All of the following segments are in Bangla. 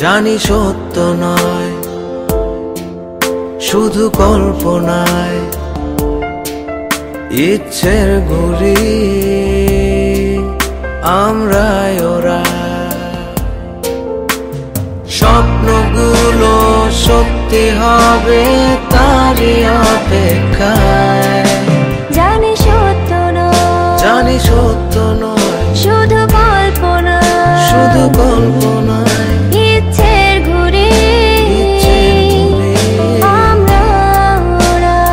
জানি সত্য নয়, শুধু কল্পনায় ইচ্ছের ঘুড়ি আমরাই ওরা। স্বপ্নগুলো সত্যি হবে তারই অপেক্ষায়। জানি সত্য নয়, জানি সত্য নয়, শুধু কল্পনা, শুধু কল্পনায় ইচ্ছের ঘুড়ি আমরা ওড়াই।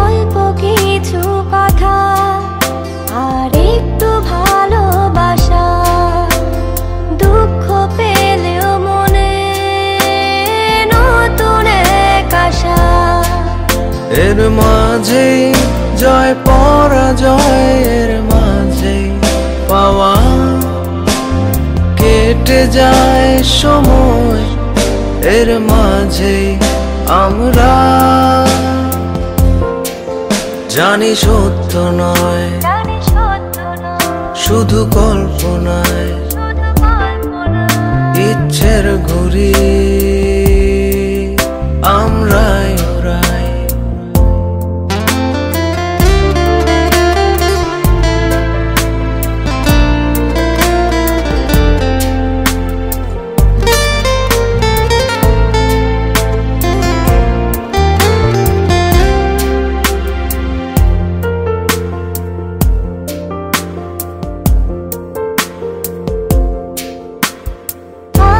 অল্প কিছু কথা আর একটু ভালোবাসা, দুঃখ পেলেও মনে নতুন এক আশা। এর মাঝেই জয় পরাজয়, এর মাঝেই পাওয়া, কেটে যায় সময় এর মাঝেই আমরা। জানি সত্য নয়, জানি সত্য নয়, শুধু কল্পনায় শুধু কল্পনা, ইচ্ছের ঘুড়ি আমরাই ওড়াই।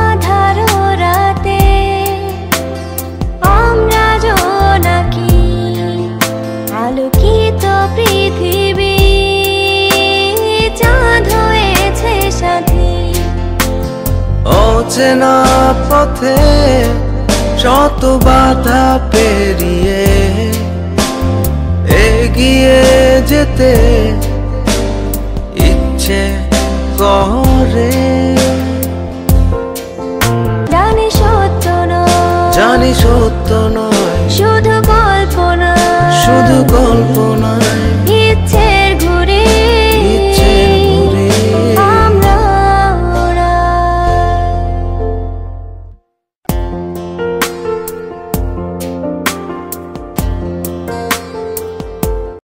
আধার রাতে আমরা জোনাকি, আলোকিত পৃথিবী চাঁদ হয়েছে সাথী। অচেনা পথে শত বাধা পেরিয়ে এগিয়ে যেতে ইচ্ছে করে। জানি সত্য নয়, জানি সত্য নয়,